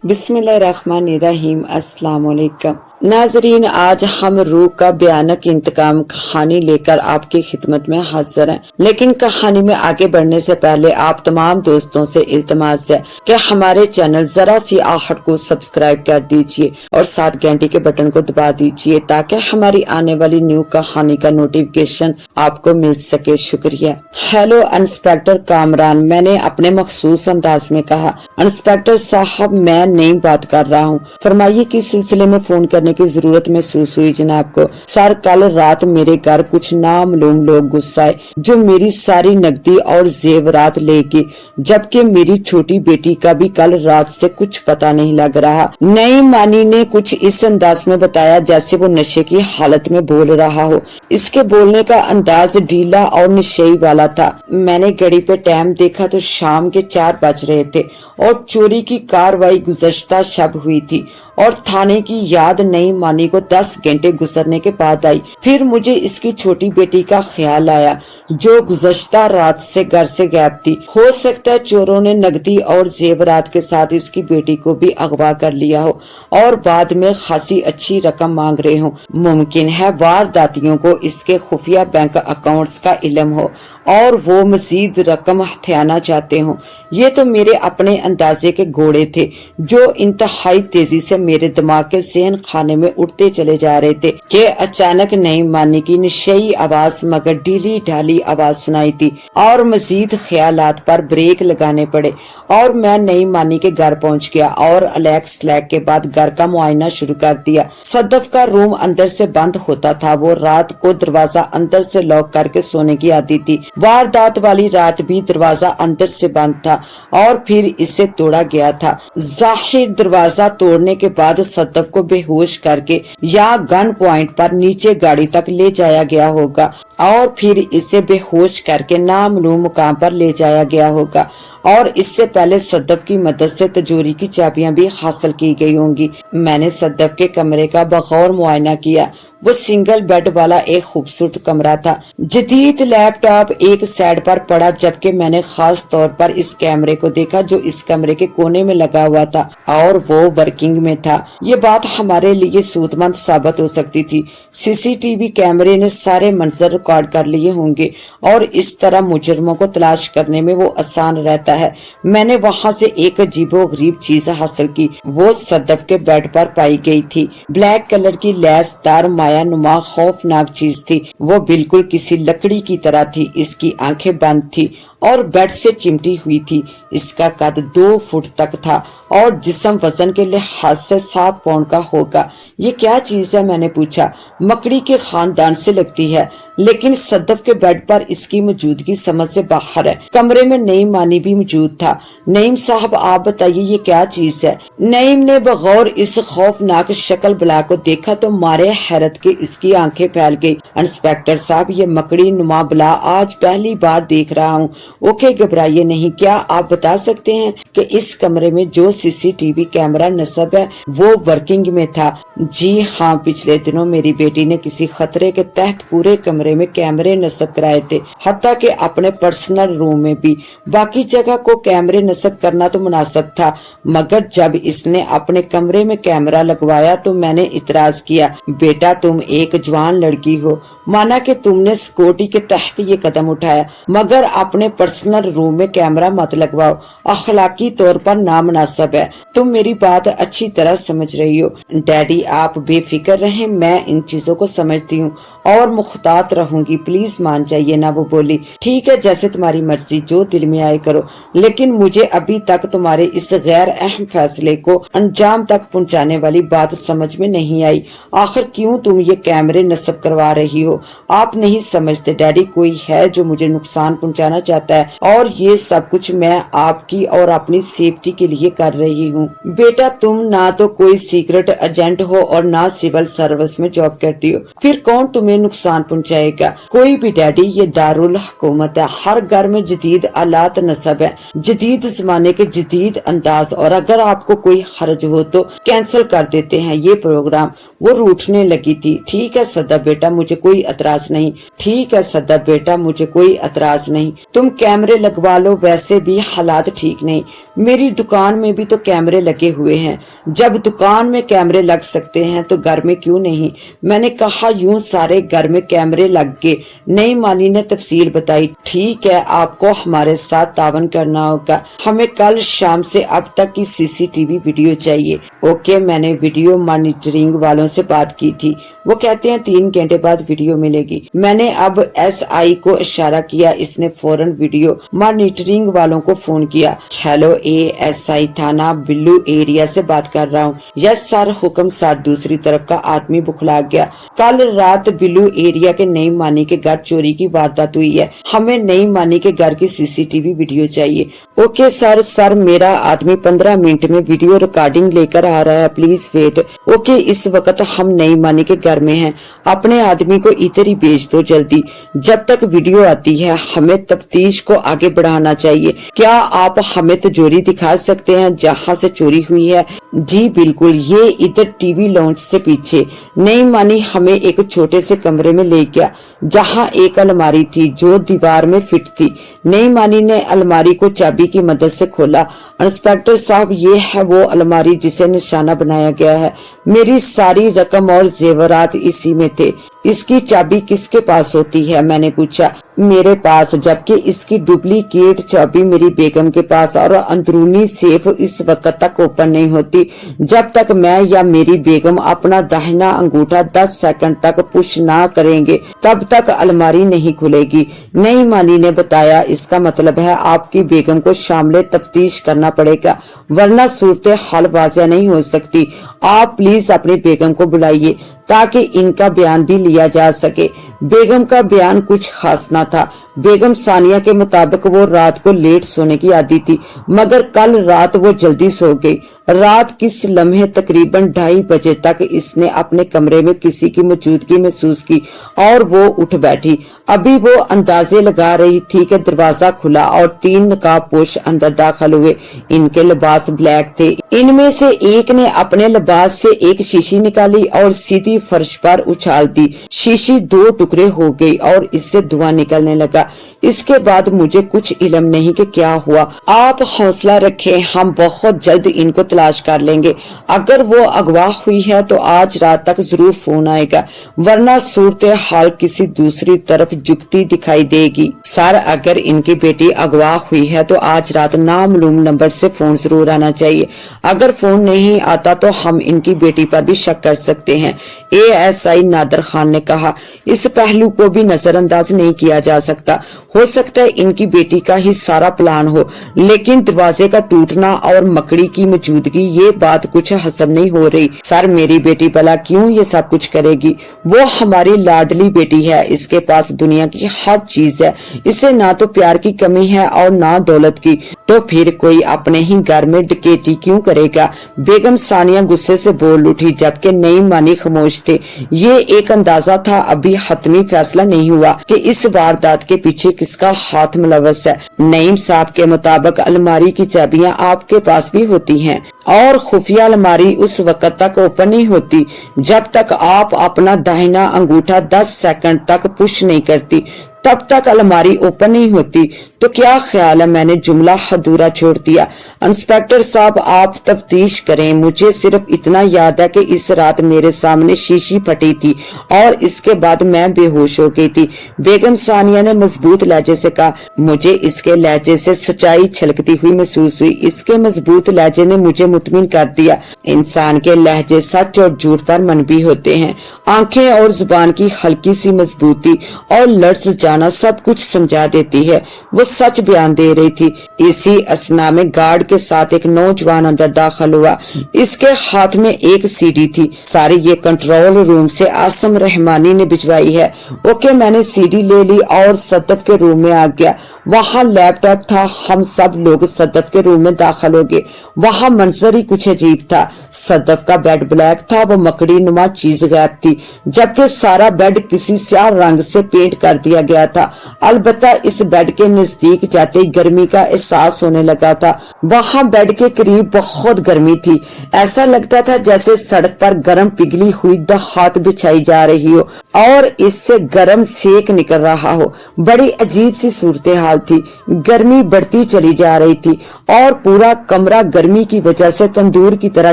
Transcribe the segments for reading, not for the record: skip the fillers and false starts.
बिस्मिल्लाहिर्रहमानिर्रहीम। अस्सलाम वालेकुम नाजरीन, आज हम रूह का भयानक इंतकाम कहानी लेकर आपकी खिदमत में हाजिर हैं। लेकिन कहानी में आगे बढ़ने से पहले आप तमाम दोस्तों से इल्तमास है कि हमारे चैनल जरा सी आहट को सब्सक्राइब कर दीजिए और साथ घंटी के बटन को दबा दीजिए ताकि हमारी आने वाली न्यू कहानी का नोटिफिकेशन आपको मिल सके। शुक्रिया। हेलो इंस्पेक्टर कामरान, मैंने अपने मखसूस अंदाज में कहा। इंस्पेक्टर साहब, मैं नई बात कर रहा हूँ, फरमाइए किस सिलसिले में फोन करने की जरूरत महसूस हुई जनाब को। सर, कल रात मेरे घर कुछ नामालूम लोग घुस आए जो मेरी सारी नकदी और जेवरात ले गए, जबकि मेरी छोटी बेटी का भी कल रात से कुछ पता नहीं लग रहा। नई मानी ने कुछ इस अंदाज में बताया जैसे वो नशे की हालत में बोल रहा हो। इसके बोलने का अंदाज ढीला और निशई वाला था। मैंने घड़ी पे टाइम देखा तो शाम के 4 बज रहे थे और चोरी की कार्रवाई गुज़श्ता शब हुई थी और थाने की याद नई मानी को 10 घंटे गुजरने के बाद आई। फिर मुझे इसकी छोटी बेटी का ख्याल आया जो गुज़श्ता रात से घर से गायब थी। हो सकता है चोरों ने नकदी और जेवरात के साथ इसकी बेटी को भी अगवा कर लिया हो और बाद में खासी अच्छी रकम मांग रहे हो। मुमकिन है वारदातियों को इसके खुफिया बैंक अकाउंट्स का इल्म हो और वो मजीद रकम हथियाना चाहते हो। ये तो मेरे अपने अंदाजे के घोड़े थे जो इंतहाई तेजी से मेरे दिमाग के ज़हन खाने में उठते चले जा रहे थे कि अचानक नई मानी की निशई आवाज मगर ढीली ढाली आवाज सुनाई थी और मजीद ख्यालात पर ब्रेक लगाने पड़े और मैं नई मानी के घर पहुंच गया और अलैक्स स्लैक के बाद घर का मुआयना शुरू कर दिया। सदफ का रूम अंदर से बंद होता था। वो रात को दरवाजा अंदर से लॉक करके सोने की आदत थी। वारदात वाली रात भी दरवाजा अंदर से बंद था और फिर इसे तोड़ा गया था। जाहिर दरवाजा तोड़ने के बाद सदफ को बेहोश करके या गन पॉइंट पर नीचे गाड़ी तक ले जाया गया होगा और फिर इसे बेहोश करके नामालूम मुकाम पर ले जाया गया होगा और इससे पहले सदफ की मदद से तिजोरी की चाबियां भी हासिल की गई होंगी। मैंने सदफ के कमरे का बगौर मुआयना किया। वो सिंगल बेड वाला एक खूबसूरत कमरा था। जदीद लैपटॉप एक साइड पर पड़ा, जबकि मैंने खास तौर पर इस कैमरे को देखा जो इस कमरे के कोने में लगा हुआ था और वो वर्किंग में था। ये बात हमारे लिए सूदमंद साबित हो सकती थी। सीसीटीवी कैमरे ने सारे मंजर रिकॉर्ड कर लिए होंगे और इस तरह मुजरमों को तलाश करने में वो आसान रहता है। मैंने वहाँ से एक अजीबोगरीब चीज हासिल की। वो सदफ के बेड पर पाई गई थी। ब्लैक कलर की लैसदार नुमा खौफनाक चीज थी। वो बिल्कुल किसी लकड़ी की तरह थी। इसकी आंखें बंद थी और बेड से चिमटी हुई थी। इसका कद 2 फुट तक था और जिस्म वजन के लिहाज से 7 पाउंड का होगा। ये क्या चीज है, मैंने पूछा। मकड़ी के खानदान से लगती है, लेकिन सदफ के बेड पर इसकी मौजूदगी समझ से बाहर है। कमरे में नईम मानी भी मौजूद था। नईम साहब, आप बताइए ये क्या चीज है। नईम ने बगौर इस खौफनाक शक्ल बला को देखा तो मारे हैरत के इसकी आंखें फैल गई। इंस्पेक्टर साहब, ये मकड़ी नुमा बला आज पहली बार देख रहा हूँ। ओके, घबराइए नहीं। क्या आप बता सकते हैं कि इस कमरे में जो सीसीटीवी कैमरा नस्ब है वो वर्किंग में था? जी हाँ, पिछले दिनों मेरी बेटी ने किसी खतरे के तहत पूरे कमरे में कैमरे नस्ब कराए थे, हत्ता कि अपने पर्सनल रूम में भी। बाकी जगह को कैमरे नस्ब करना तो मुनासिब था, मगर जब इसने अपने कमरे में कैमरा लगवाया तो मैंने इतराज किया। बेटा, तुम एक जवान लड़की हो, माना कि तुमने सिक्योरिटी के तहत ये कदम उठाया, मगर अपने पर्सनल रूम में कैमरा मत लगवाओ। अखलाकी तौर पर नामुनासिब है। तुम मेरी बात अच्छी तरह समझ रही हो। डैडी, आप बेफिक्र रहें, मैं इन चीजों को समझती हूँ और मुख्तात रहूंगी। प्लीज मान जाइए ना। वो बोली, ठीक है, जैसे तुम्हारी मर्जी, जो दिल में आए करो, लेकिन मुझे अभी तक तुम्हारे इस गैर अहम फैसले को अंजाम तक पहुँचाने वाली बात समझ में नहीं आई। आखिर क्यों तुम ये कैमरे नस्ब करवा रही हो? आप नहीं समझते डैडी, कोई है जो मुझे नुकसान पहुँचाना चाहता है और ये सब कुछ मैं आपकी और अपनी सेफ्टी के लिए कर रही हूँ। बेटा, तुम ना तो कोई सीक्रेट एजेंट हो और ना सिविल सर्विस में जॉब करती हो, फिर कौन तुम्हें नुकसान पहुँचाएगा? कोई भी डैडी, ये दारुल हुकूमत है। हर घर में जदीद आलात नस्ब है, जदीद जमाने के जदीद अंदाज, और अगर आपको कोई हर्ज हो तो कैंसिल कर देते हैं ये प्रोग्राम। वो रूठने लगी थी। ठीक है सदफ बेटा, मुझे कोई एतराज नहीं। ठीक है सदफ बेटा, मुझे कोई एतराज नहीं। तुम कैमरे लगवा लो, वैसे भी हालात ठीक नहीं। मेरी दुकान में भी तो कैमरे लगे हुए हैं। जब दुकान में कैमरे लग सकते हैं तो घर में क्यों नहीं? मैंने कहा यूं सारे घर में कैमरे लग गए। नई मानी ने तफसील बताई। ठीक है, आपको हमारे साथ तावन करना होगा। हमें कल शाम से अब तक की सीसीटीवी वीडियो चाहिए। ओके, मैंने वीडियो मॉनिटरिंग वालों से बात की थी, वो कहते हैं 3 घंटे बाद वीडियो मिलेगी। मैंने अब SI को इशारा किया, इसने फौरन वीडियो मॉनिटरिंग वालों को फोन किया। हेलो ASI थाना बिल्लू एरिया से बात कर रहा हूँ। यस सर, हुक्म सर। दूसरी तरफ का आदमी बुखला गया। कल रात बिल्लू एरिया के नई मानी के घर चोरी की वारदात हुई है। हमें नई मानी के घर की CCTV वीडियो चाहिए। ओके सर, मेरा आदमी 15 मिनट में वीडियो रिकॉर्डिंग लेकर आ रहा है, प्लीज वेट। ओके, इस वक्त हम नई मानी के घर में हैं। अपने आदमी को इधर ही भेज दो जल्दी। जब तक वीडियो आती है हमें तफ्तीश को आगे बढ़ाना चाहिए। क्या आप हमें तिजोरी दिखा सकते हैं जहां से चोरी हुई है? जी बिल्कुल, ये इधर टीवी लॉन्च से पीछे। नई मानी हमें एक छोटे से कमरे में ले गया जहां एक अलमारी थी जो दीवार में फिट थी। नई मानी ने अलमारी को चाबी की मदद से खोला। इंस्पेक्टर साहब, ये है वो अलमारी जिसे निशाना बनाया गया है। मेरी सारी रकम और जेवरात इसी में थे। इसकी चाबी किसके पास होती है? मैंने पूछा। मेरे पास, जबकि इसकी डुप्लीकेट चाबी मेरी बेगम के पास, और अंदरूनी सेफ इस वक्त तक ओपन नहीं होती जब तक मैं या मेरी बेगम अपना दाहिना अंगूठा 10 सेकंड तक पुश ना करेंगे, तब तक अलमारी नहीं खुलेगी। नई मानी ने बताया, इसका मतलब है आपकी बेगम को शामिल तफ्तीश करना पड़ेगा, वरना सूरत हाल वाज़ेह नहीं हो सकती। आप प्लीज अपनी बेगम को बुलाइए ताकि इनका बयान भी लिया जा सके। बेगम का बयान कुछ खास ना था। बेगम सानिया के मुताबिक वो रात को लेट सोने की आदी थी, मगर कल रात वो जल्दी सो गई। रात किस लम्हे तकरीबन 2:30 बजे तक इसने अपने कमरे में किसी की मौजूदगी महसूस की और वो उठ बैठी। अभी वो अंदाजे लगा रही थी कि दरवाजा खुला और 3 नकाबपोश अंदर दाखिल हुए। इनके लिबास ब्लैक थे। इनमें से एक ने अपने लिबास से एक शीशी निकाली और सीधी फर्श पर उछाल दी। शीशी 2 टुकड़े हो गई और इससे धुआं निकलने लगा। इसके बाद मुझे कुछ इल्म नहीं कि क्या हुआ। आप हौसला रखें, हम बहुत जल्द इनको तलाश कर लेंगे। अगर वो अगवा हुई है तो आज रात तक जरूर फोन आएगा, वरना सूरत हाल किसी दूसरी तरफ झुकती दिखाई देगी। सर, अगर इनकी बेटी अगवा हुई है तो आज रात नामालूम नंबर से फोन जरूर आना चाहिए। अगर फोन नहीं आता तो हम इनकी बेटी पर भी शक कर सकते हैं, ASI नादर खान ने कहा। इस पहलू को भी नजरअंदाज नहीं किया जा सकता। हो सकता है इनकी बेटी का ही सारा प्लान हो, लेकिन दरवाजे का टूटना और मकड़ी की मौजूदगी, ये बात कुछ हसब नहीं हो रही। सर, मेरी बेटी भला क्यों ये सब कुछ करेगी? वो हमारी लाडली बेटी है, इसके पास दुनिया की हर चीज है। इसे ना तो प्यार की कमी है और ना दौलत की, तो फिर कोई अपने ही घर में डकैती क्यों करेगा? बेगम सानिया गुस्से से बोल उठी, जबकि नई मानी खामोश थे। ये एक अंदाजा था, अभी हतमी फैसला नहीं हुआ कि इस वारदात के पीछे किसका हाथ मुलव्वस है। नईम साहब के मुताबिक अलमारी की चाबियां आपके पास भी होती हैं और खुफिया अलमारी उस वक्त तक ओपन नहीं होती जब तक आप अपना दाहिना अंगूठा 10 सेकंड तक पुश नहीं करती, तब तक अलमारी ओपन नहीं होती। तो क्या ख्याल है? मैंने जुमला अधूरा छोड़ दिया। इंस्पेक्टर साहब, आप तफ्तीश करें। मुझे सिर्फ इतना याद है कि इस रात मेरे सामने शीशी फटी थी और इसके बाद मैं बेहोश हो गई थी। बेगम सानिया ने मजबूत लहजे से कहा। मुझे इसके लहजे से सच्चाई छलकती हुई महसूस हुई। इसके मजबूत लहजे ने मुझे मुतमिन कर दिया। इंसान के लहजे सच और झूठ पर मनबी होते हैं। आंखें और जुबान की हल्की सी मजबूती और लफ्ज जाना सब कुछ समझा देती है। वो सच बयान दे रही थी। इसी असना में गार्ड के साथ एक नौजवान अंदर दाखिल हुआ। इसके हाथ में एक CD थी। सारी ये कंट्रोल रूम से आसम रहमानी ने भिजवाई है। ओके, मैंने CD ले ली और सदफ के रूम में आ गया। वहाँ लैपटॉप था। हम सब लोग सदफ के रूम में दाखिल हो गए। वहाँ मंजर ही कुछ अजीब था। सदफ का बेड ब्लैक था, वो मकड़ी नुमा चीज गायब थी, जबकि सारा बेड किसी स्याह रंग से पेंट कर दिया गया था। अलबत्ता इस बेड के नजदीक जाते ही गर्मी का एहसास होने लगा था। वहाँ बेड के करीब बहुत गर्मी थी। ऐसा लगता था जैसे सड़क पर गर्म पिघली हुई दहात बिछाई जा रही हो और इससे गर्म सेक निकल रहा हो। बड़ी अजीब सी सूरत हाल थी। गर्मी बढ़ती चली जा रही थी और पूरा कमरा गर्मी की वजह से तंदूर की तरह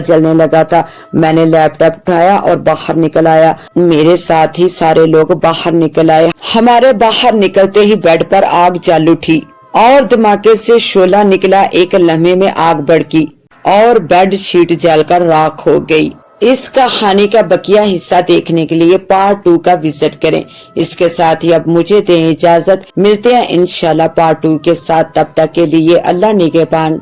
जलने लगा था। मैंने लैपटॉप उठाया और बाहर निकल आया। मेरे साथ ही सारे लोग बाहर निकल आए। हमारे बाहर निकलते ही बेड पर आग जल उठी और धमाके से शोला निकला। एक लम्हे में आग भड़की और बेड शीट जलकर राख हो गई। इस कहानी का बकिया हिस्सा देखने के लिए पार्ट 2 का विजिट करें। इसके साथ ही अब मुझे दें इजाजत। मिलते हैं इंशाल्लाह पार्ट 2 के साथ। तब तक के लिए अल्लाह निगहबान।